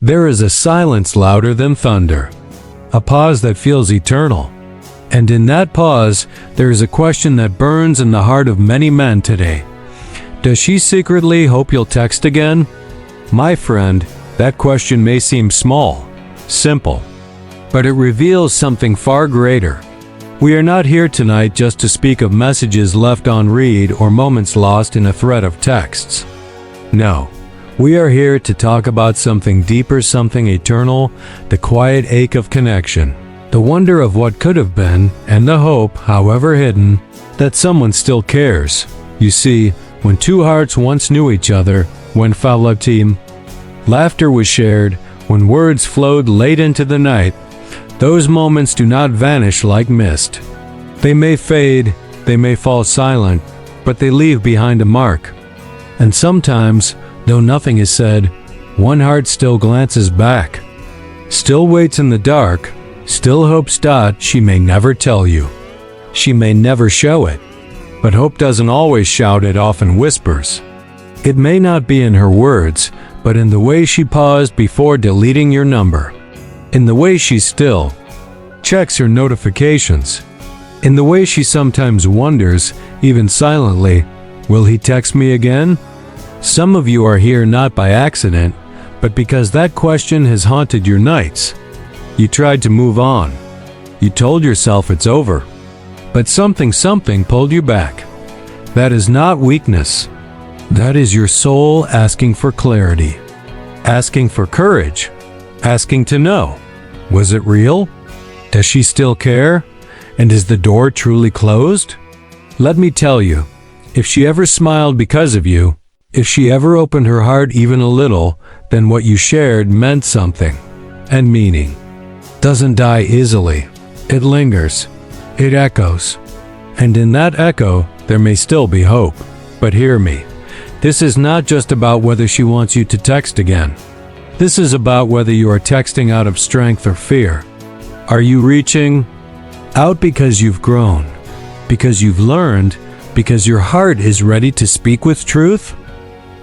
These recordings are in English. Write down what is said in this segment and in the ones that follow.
There is a silence louder than thunder, a pause that feels eternal. And in that pause, there is a question that burns in the heart of many men today. Does she secretly hope you'll text again? My friend, that question may seem small, simple, but it reveals something far greater. We are not here tonight just to speak of messages left unread or moments lost in a thread of texts. No, we are here to talk about something deeper, something eternal, the quiet ache of connection, the wonder of what could have been, and the hope, however hidden, that someone still cares. You see, when two hearts once knew each other, when team, laughter was shared, when words flowed late into the night, those moments do not vanish like mist. They may fade, they may fall silent, but they leave behind a mark. And sometimes, though nothing is said, one heart still glances back, still waits in the dark, still hopes. She may never tell you. She may never show it. But hope doesn't always shout, it often whispers. It may not be in her words, but in the way she paused before deleting your number. In the way she still checks her notifications. In the way she sometimes wonders, even silently, will he text me again? Some of you are here not by accident, but because that question has haunted your nights. You tried to move on. You told yourself it's over. But something pulled you back. That is not weakness. That is your soul asking for clarity, asking for courage, asking to know. Was it real? Does she still care? And is the door truly closed? Let me tell you, if she ever smiled because of you, if she ever opened her heart even a little, then what you shared meant something. And meaning doesn't die easily. It lingers. It echoes. And in that echo, there may still be hope. But hear me. This is not just about whether she wants you to text again. This is about whether you are texting out of strength or fear. Are you reaching out because you've grown, because you've learned, because your heart is ready to speak with truth?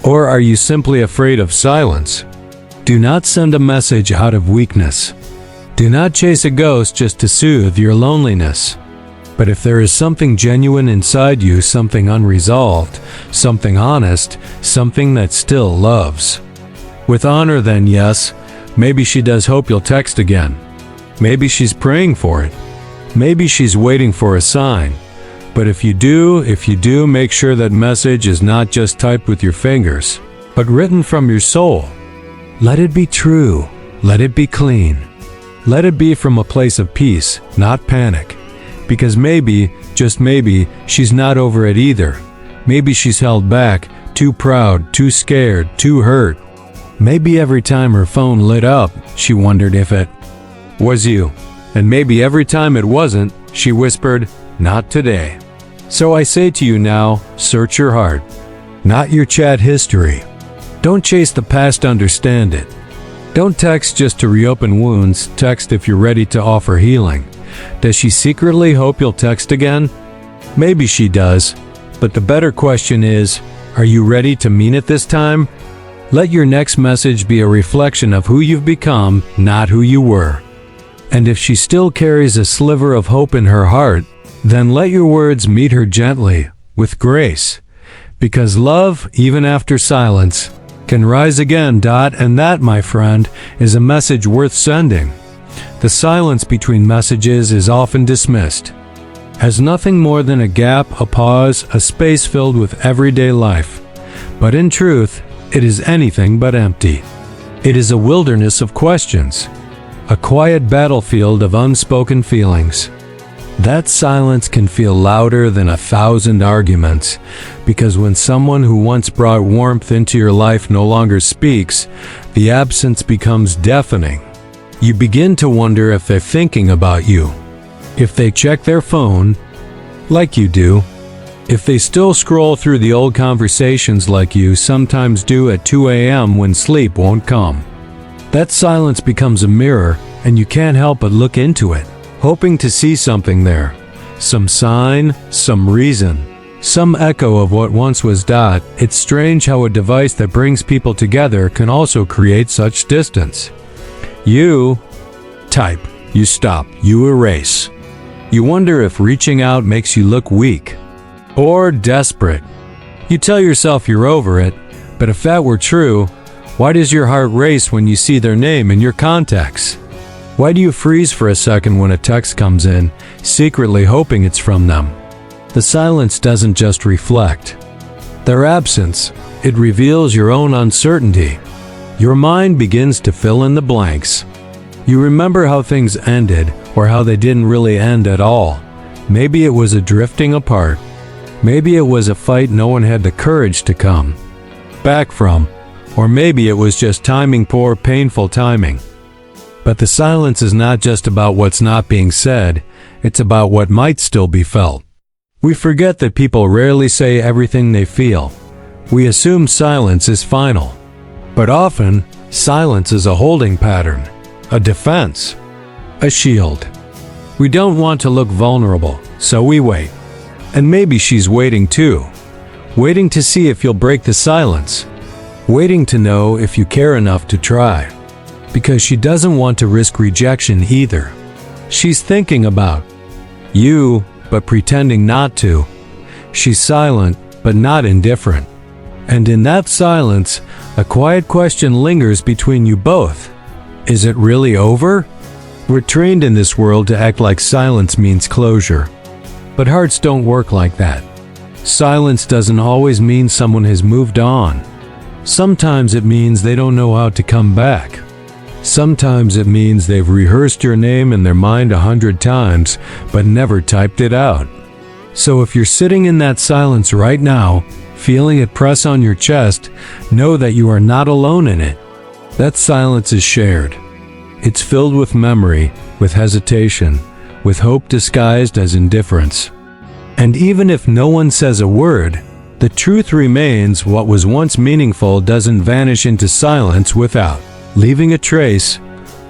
Or are you simply afraid of silence? Do not send a message out of weakness. Do not chase a ghost just to soothe your loneliness. But if there is something genuine inside you, something unresolved, something honest, something that still loves, with honor, then yes, maybe she does hope you'll text again. Maybe she's praying for it. Maybe she's waiting for a sign. But if you do, make sure that message is not just typed with your fingers, but written from your soul. Let it be true. Let it be clean. Let it be from a place of peace, not panic. Because maybe, just maybe, she's not over it either. Maybe she's held back, too proud, too scared, too hurt. Maybe every time her phone lit up, she wondered if it was you. And maybe every time it wasn't, she whispered, "Not today." So I say to you now, search your heart, not your chat history. Don't chase the past, understand it. Don't text just to reopen wounds, text if you're ready to offer healing. Does she secretly hope you'll text again? Maybe she does, but the better question is, are you ready to mean it this time? Let your next message be a reflection of who you've become, not who you were. And if she still carries a sliver of hope in her heart, then let your words meet her gently, with grace. Because love, even after silence, can rise again. And that, my friend, is a message worth sending. The silence between messages is often dismissed as nothing more than a gap, a pause, a space filled with everyday life. But in truth, it is anything but empty. It is a wilderness of questions, a quiet battlefield of unspoken feelings. That silence can feel louder than 1,000 arguments, because when someone who once brought warmth into your life no longer speaks, the absence becomes deafening. You begin to wonder if they're thinking about you, if they check their phone like you do, if they still scroll through the old conversations like you sometimes do at 2 a.m. when sleep won't come. That silence becomes a mirror, and you can't help but look into it, hoping to see something there, some sign, some reason. some echo of what once was. It's strange how a device that brings people together can also create such distance. You type, you stop, you erase. You wonder if reaching out makes you look weak or desperate. You tell yourself you're over it, but if that were true, why does your heart race when you see their name in your contacts? Why do you freeze for a second when a text comes in, secretly hoping it's from them? The silence doesn't just reflect their absence, it reveals your own uncertainty. Your mind begins to fill in the blanks. You remember how things ended, or how they didn't really end at all. Maybe it was a drifting apart. Maybe it was a fight no one had the courage to come back from. Or maybe it was just timing, poor, painful timing. But the silence is not just about what's not being said, it's about what might still be felt. We forget that people rarely say everything they feel. We assume silence is final. But often, silence is a holding pattern, a defense, a shield. We don't want to look vulnerable, so we wait. And maybe she's waiting too. Waiting to see if you'll break the silence. Waiting to know if you care enough to try. Because she doesn't want to risk rejection either. She's thinking about you, but pretending not to. She's silent, but not indifferent. And in that silence, a quiet question lingers between you both. Is it really over? We're trained in this world to act like silence means closure. But hearts don't work like that. Silence doesn't always mean someone has moved on. Sometimes it means they don't know how to come back. Sometimes it means they've rehearsed your name in their mind 100 times, but never typed it out. So if you're sitting in that silence right now, feeling it press on your chest, know that you are not alone in it. That silence is shared. It's filled with memory, with hesitation, with hope disguised as indifference. And even if no one says a word, the truth remains: what was once meaningful doesn't vanish into silence without leaving a trace.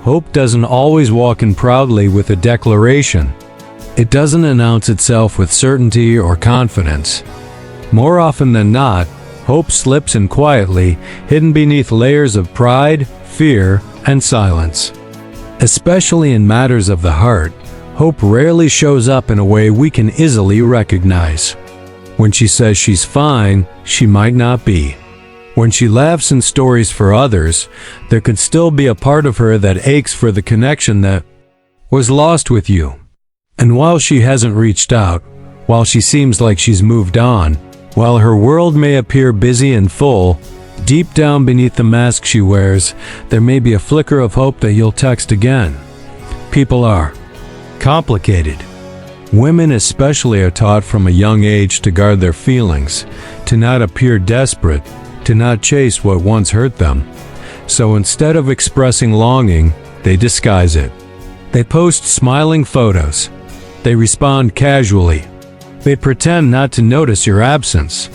Hope doesn't always walk in proudly with a declaration. It doesn't announce itself with certainty or confidence. More often than not, hope slips in quietly, hidden beneath layers of pride, fear, and silence. Especially in matters of the heart, hope rarely shows up in a way we can easily recognize. When she says she's fine, she might not be. When she laughs in stories for others, there could still be a part of her that aches for the connection that was lost with you. And while she hasn't reached out, while she seems like she's moved on, while her world may appear busy and full, deep down beneath the mask she wears, there may be a flicker of hope that you'll text again. People are complicated. Women especially are taught from a young age to guard their feelings, to not appear desperate, to not chase what once hurt them. So instead of expressing longing, they disguise it. They post smiling photos. They respond casually. They pretend not to notice your absence.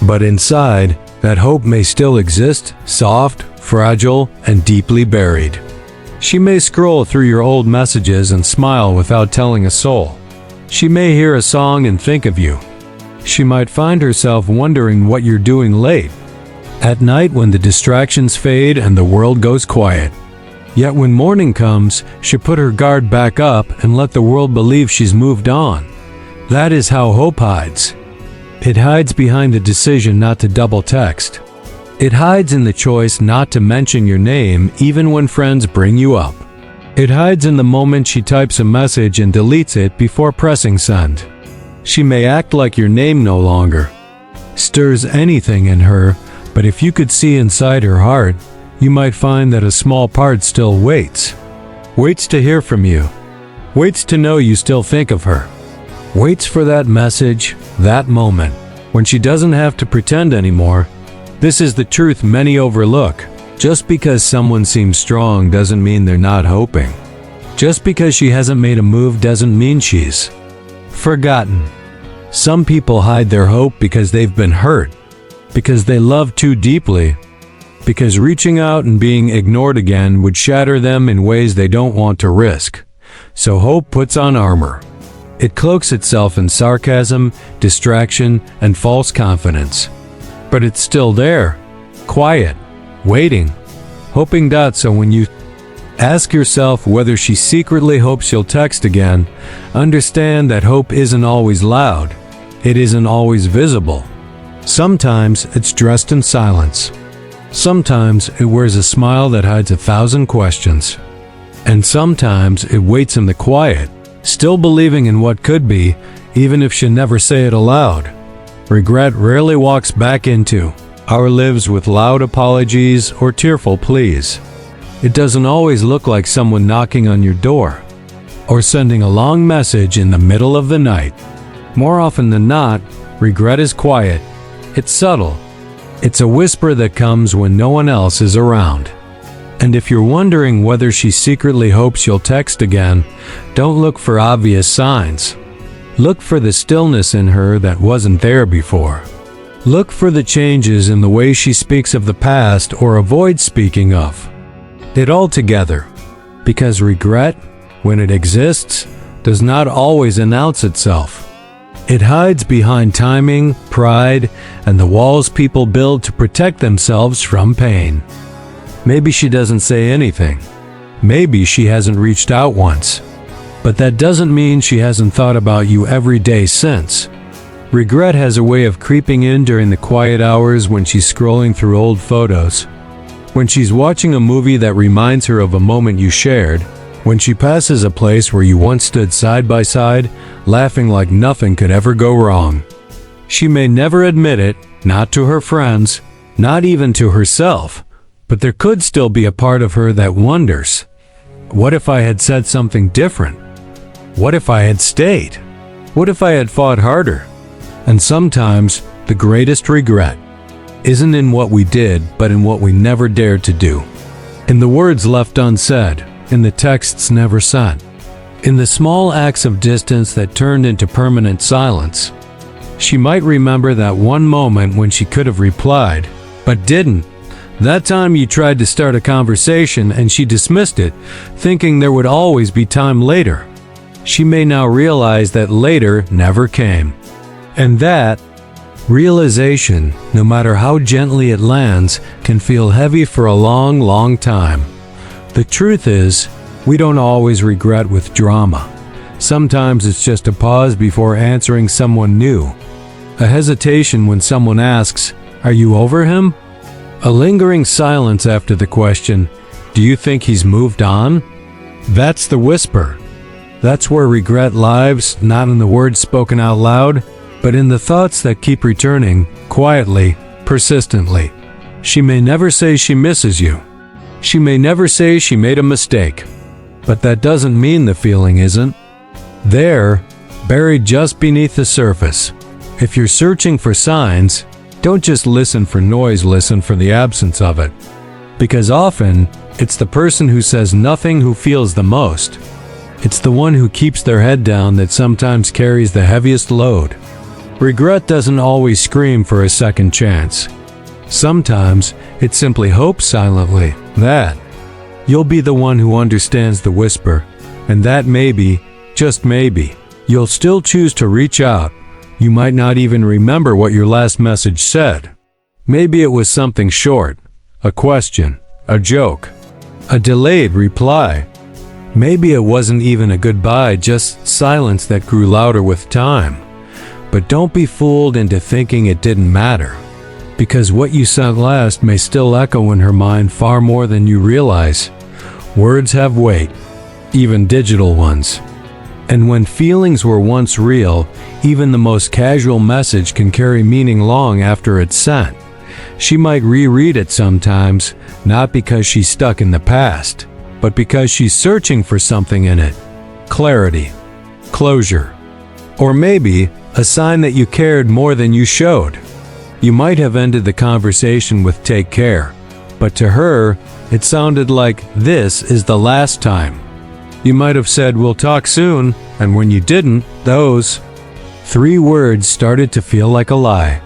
But inside, that hope may still exist, soft, fragile, and deeply buried. She may scroll through your old messages and smile without telling a soul. She may hear a song and think of you. She might find herself wondering what you're doing late, at night when the distractions fade and the world goes quiet. Yet when morning comes, she'll put her guard back up and let the world believe she's moved on. That is how hope hides. It hides behind the decision not to double text. It hides in the choice not to mention your name even when friends bring you up. It hides in the moment she types a message and deletes it before pressing send. She may act like your name no longer stirs anything in her, but if you could see inside her heart, you might find that a small part still waits. Waits to hear from you. Waits to know you still think of her. Waits for that message, that moment, when she doesn't have to pretend anymore. This is the truth many overlook. Just because someone seems strong doesn't mean they're not hoping. Just because she hasn't made a move doesn't mean she's forgotten. Some people hide their hope because they've been hurt, because they love too deeply, because reaching out and being ignored again would shatter them in ways they don't want to risk. So hope puts on armor. It cloaks itself in sarcasm, distraction, and false confidence. But it's still there, quiet, waiting, hoping that so when you ask yourself whether she secretly hopes you'll text again, understand that hope isn't always loud. It isn't always visible. Sometimes it's dressed in silence. Sometimes it wears a smile that hides 1,000 questions. And sometimes it waits in the quiet, still believing in what could be, even if she never say it aloud. Regret rarely walks back into our lives with loud apologies or tearful pleas. It doesn't always look like someone knocking on your door or sending a long message in the middle of the night. More often than not, regret is quiet. It's subtle. It's a whisper that comes when no one else is around. And if you're wondering whether she secretly hopes you'll text again, don't look for obvious signs. Look for the stillness in her that wasn't there before. Look for the changes in the way she speaks of the past or avoids speaking of it altogether. Because regret, when it exists, does not always announce itself. It hides behind timing, pride, and the walls people build to protect themselves from pain. Maybe she doesn't say anything. Maybe she hasn't reached out once. But that doesn't mean she hasn't thought about you every day since. Regret has a way of creeping in during the quiet hours when she's scrolling through old photos, when she's watching a movie that reminds her of a moment you shared, when she passes a place where you once stood side by side, laughing like nothing could ever go wrong. She may never admit it, not to her friends, not even to herself, but there could still be a part of her that wonders, what if I had said something different? What if I had stayed? What if I had fought harder? And sometimes the greatest regret isn't in what we did, but in what we never dared to do. In the words left unsaid, in the texts never sent, in the small acts of distance that turned into permanent silence. She might remember that one moment when she could have replied, but didn't. That time you tried to start a conversation and she dismissed it, thinking there would always be time later. She may now realize that later never came. And that realization, no matter how gently it lands, can feel heavy for a long, long time. The truth is, we don't always regret with drama. Sometimes it's just a pause before answering someone new. A hesitation when someone asks, "Are you over him?" A lingering silence after the question, "Do you think he's moved on?" That's the whisper. That's where regret lives, not in the words spoken out loud, but in the thoughts that keep returning, quietly, persistently. She may never say she misses you. She may never say she made a mistake. But that doesn't mean the feeling isn't there, buried just beneath the surface. If you're searching for signs, don't just listen for noise, listen for the absence of it. Because often, it's the person who says nothing who feels the most. It's the one who keeps their head down that sometimes carries the heaviest load. Regret doesn't always scream for a second chance. Sometimes, it simply hopes silently that you'll be the one who understands the whisper, and that maybe, just maybe, you'll still choose to reach out. You might not even remember what your last message said. Maybe it was something short, a question, a joke, a delayed reply. Maybe it wasn't even a goodbye, just silence that grew louder with time. But don't be fooled into thinking it didn't matter, because what you said last may still echo in her mind far more than you realize. Words have weight, even digital ones. And when feelings were once real, even the most casual message can carry meaning long after it's sent. She might reread it sometimes, not because she's stuck in the past, but because she's searching for something in it. Clarity, closure, or maybe a sign that you cared more than you showed. You might have ended the conversation with "take care," but to her, it sounded like "this is the last time." You might have said "we'll talk soon," and when you didn't, those 3 words started to feel like a lie.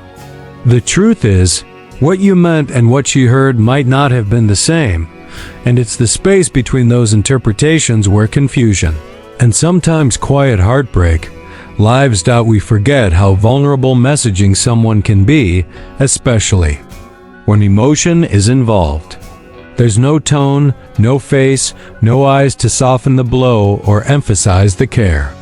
The truth is, what you meant and what she heard might not have been the same, and it's the space between those interpretations where confusion, and sometimes quiet heartbreak, lives. We forget how vulnerable messaging someone can be, especially when emotion is involved. There's no tone, no face, no eyes to soften the blow or emphasize the care.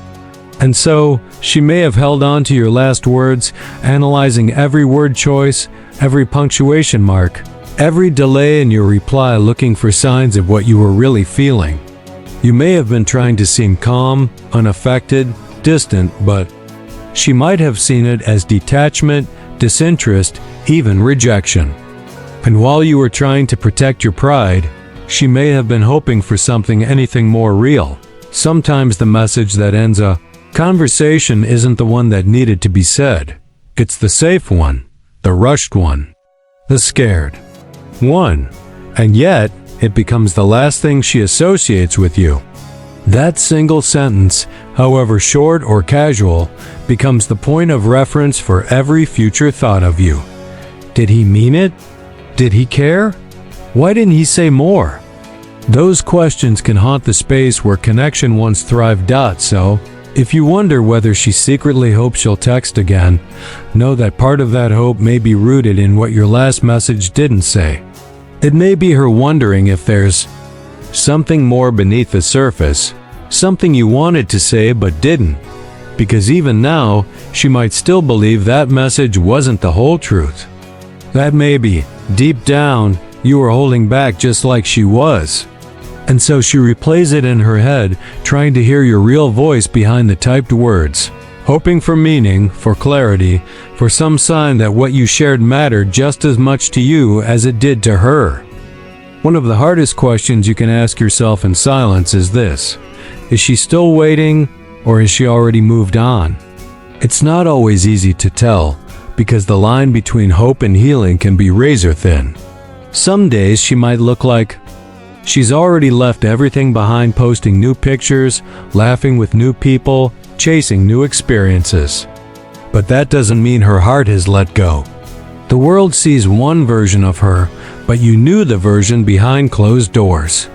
And so, she may have held on to your last words, analyzing every word choice, every punctuation mark, every delay in your reply, looking for signs of what you were really feeling. You may have been trying to seem calm, unaffected, distant, but she might have seen it as detachment, disinterest, even rejection. And while you were trying to protect your pride, she may have been hoping for anything more real. Sometimes the message that ends a conversation isn't the one that needed to be said. It's the safe one, the rushed one, the scared one. And yet, it becomes the last thing she associates with you. That single sentence, however short or casual, becomes the point of reference for every future thought of you. Did he mean it? Did he care? Why didn't he say more? Those questions can haunt the space where connection once thrived. So, if you wonder whether she secretly hopes she'll text again, know that part of that hope may be rooted in what your last message didn't say. It may be her wondering if there's something more beneath the surface, something you wanted to say but didn't, because even now, she might still believe that message wasn't the whole truth. That maybe, deep down, you were holding back just like she was. And so she replays it in her head, trying to hear your real voice behind the typed words, hoping for meaning, for clarity, for some sign that what you shared mattered just as much to you as it did to her. One of the hardest questions you can ask yourself in silence is this: is she still waiting, or has she already moved on? It's not always easy to tell, because the line between hope and healing can be razor thin. Some days she might look like she's already left everything behind, posting new pictures, laughing with new people, chasing new experiences. But that doesn't mean her heart has let go. The world sees one version of her, but you knew the version behind closed doors.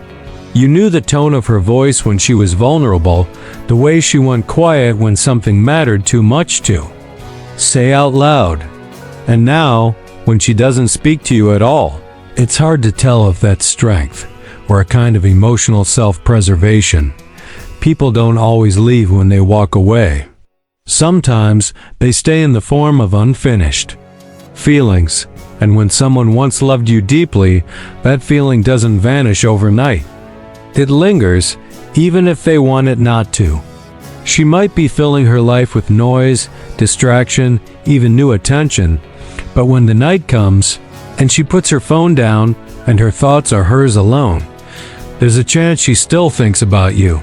You knew the tone of her voice when she was vulnerable, the way she went quiet when something mattered too much to say out loud. And now, when she doesn't speak to you at all, it's hard to tell if that's strength or a kind of emotional self-preservation. People don't always leave when they walk away. Sometimes they stay in the form of unfinished feelings, and when someone once loved you deeply, that feeling doesn't vanish overnight. It lingers, even if they want it not to. She might be filling her life with noise, distraction, even new attention, but when the night comes, and she puts her phone down, and her thoughts are hers alone, there's a chance she still thinks about you.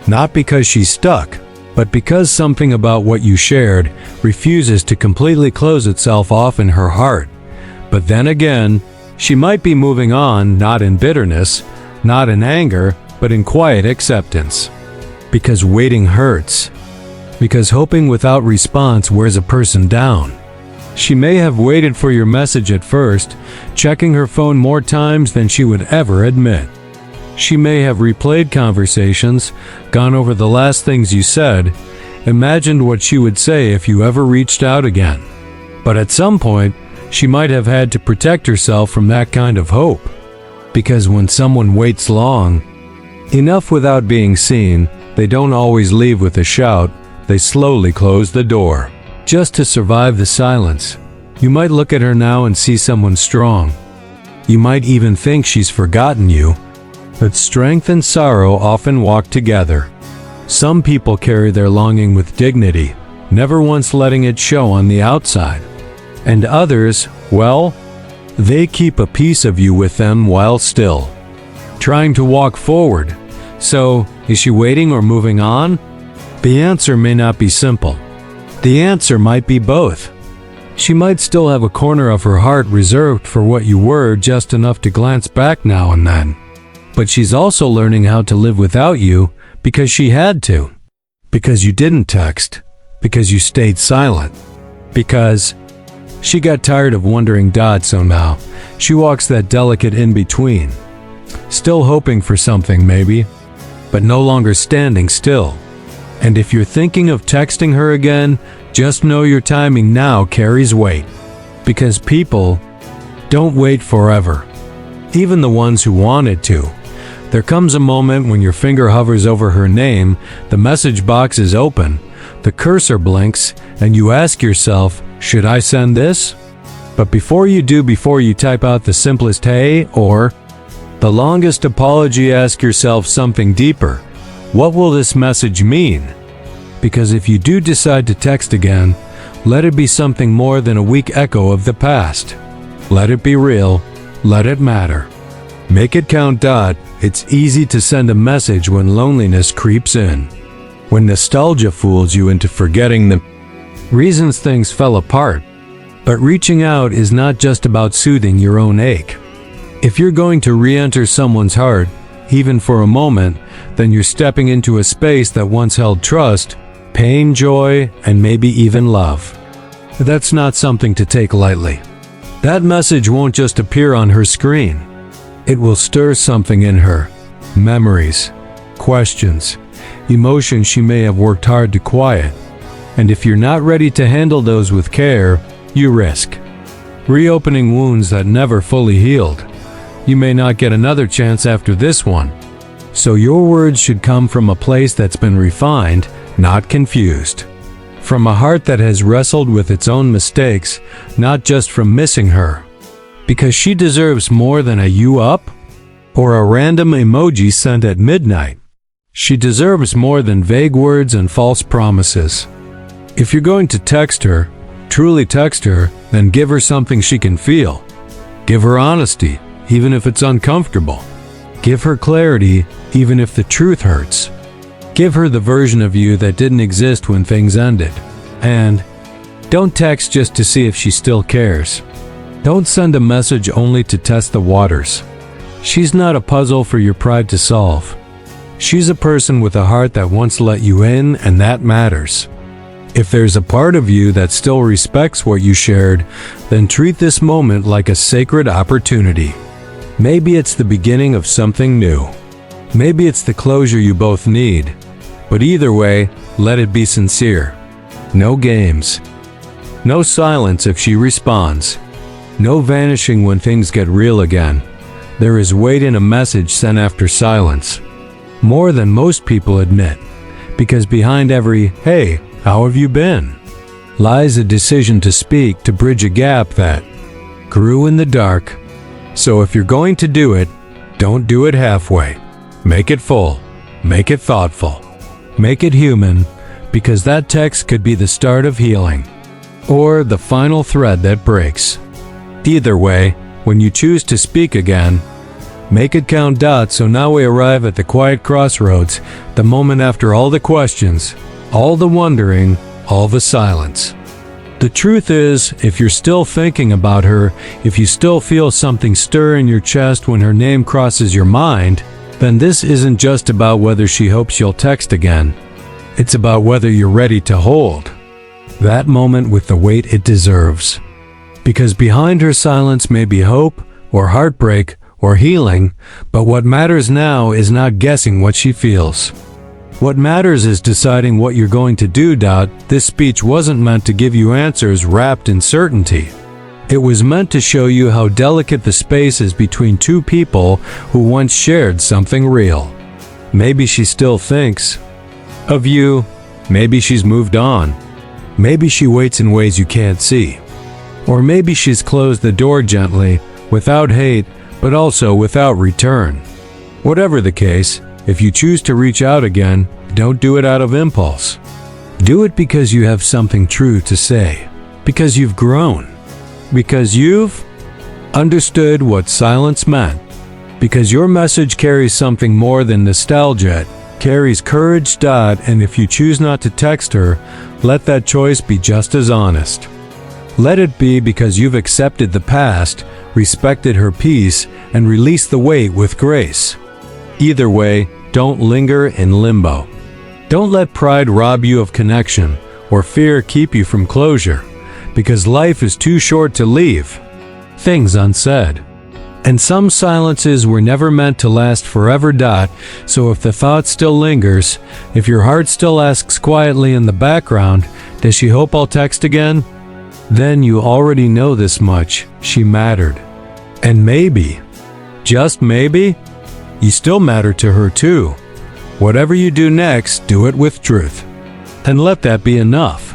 Not because she's stuck, but because something about what you shared refuses to completely close itself off in her heart. But then again, she might be moving on, not in bitterness, not in anger, but in quiet acceptance. Because waiting hurts. Because hoping without response wears a person down. She may have waited for your message at first, checking her phone more times than she would ever admit. She may have replayed conversations, gone over the last things you said, imagined what she would say if you ever reached out again. But at some point, she might have had to protect herself from that kind of hope. Because when someone waits long enough without being seen, they don't always leave with a shout, they slowly close the door. Just to survive the silence. You might look at her now and see someone strong. You might even think she's forgotten you. But strength and sorrow often walk together. Some people carry their longing with dignity, never once letting it show on the outside. And others, well, they keep a piece of you with them while still trying to walk forward. So, is she waiting or moving on? The answer may not be simple. The answer might be both. She might still have a corner of her heart reserved for what you were, just enough to glance back now and then. But she's also learning how to live without you because she had to. Because you didn't text. Because you stayed silent. Because she got tired of wondering. So now, she walks that delicate in-between. Still hoping for something maybe, but no longer standing still. And if you're thinking of texting her again, just know your timing now carries weight. Because people don't wait forever. Even the ones who wanted to. There comes a moment when your finger hovers over her name, the message box is open, the cursor blinks, and you ask yourself, should I send this? But before you type out the simplest hey or the longest apology, ask yourself something deeper. What will this message mean? Because if you do decide to text again, let it be something more than a weak echo of the past. Let it be real. Let it matter. Make it count. It's easy to send a message when loneliness creeps in. When nostalgia fools you into forgetting the reasons things fell apart. But reaching out is not just about soothing your own ache. If you're going to re-enter someone's heart, even for a moment, then you're stepping into a space that once held trust, pain, joy, and maybe even love. That's not something to take lightly. That message won't just appear on her screen. It will stir something in her. Memories, questions, emotions she may have worked hard to quiet. And if you're not ready to handle those with care, you risk reopening wounds that never fully healed. You may not get another chance after this one. So your words should come from a place that's been refined, not confused. From a heart that has wrestled with its own mistakes, not just from missing her. Because she deserves more than a "you up?" or a random emoji sent at midnight. She deserves more than vague words and false promises. If you're going to text her, truly text her, then give her something she can feel. Give her honesty, even if it's uncomfortable. Give her clarity, even if the truth hurts. Give her the version of you that didn't exist when things ended. And don't text just to see if she still cares. Don't send a message only to test the waters. She's not a puzzle for your pride to solve. She's a person with a heart that once let you in, and that matters. If there's a part of you that still respects what you shared, then treat this moment like a sacred opportunity. Maybe it's the beginning of something new. Maybe it's the closure you both need. But either way, let it be sincere. No games. No silence if she responds. No vanishing when things get real again. There is weight in a message sent after silence. More than most people admit. Because behind every "hey, how have you been?" lies a decision to speak to bridge a gap that grew in the dark. So if you're going to do it, don't do it halfway. Make it full. Make it thoughtful. Make it human, because that text could be the start of healing. Or the final thread that breaks. Either way, when you choose to speak again, make it count. So now we arrive at the quiet crossroads, the moment after all the questions, all the wondering, all the silence. The truth is, if you're still thinking about her, if you still feel something stir in your chest when her name crosses your mind, then this isn't just about whether she hopes you'll text again. It's about whether you're ready to hold that moment with the weight it deserves. Because behind her silence may be hope, or heartbreak, or healing, but what matters now is not guessing what she feels. What matters is deciding what you're going to do. This speech wasn't meant to give you answers wrapped in certainty. It was meant to show you how delicate the space is between two people who once shared something real. Maybe she still thinks of you. Maybe she's moved on. Maybe she waits in ways you can't see. Or maybe she's closed the door gently, without hate, but also without return. Whatever the case, if you choose to reach out again, don't do it out of impulse. Do it because you have something true to say. Because you've grown. Because you've understood what silence meant. Because your message carries something more than nostalgia. It carries courage. And if you choose not to text her, let that choice be just as honest. Let it be because you've accepted the past, respected her peace, and released the weight with grace. Either way, don't linger in limbo. Don't let pride rob you of connection, or fear keep you from closure, because life is too short to leave things unsaid. And some silences were never meant to last forever. So if the thought still lingers, if your heart still asks quietly in the background, does she hope I'll text again? Then you already know this much: she mattered. And maybe, just maybe, you still matter to her too. Whatever you do next, do it with truth. And let that be enough.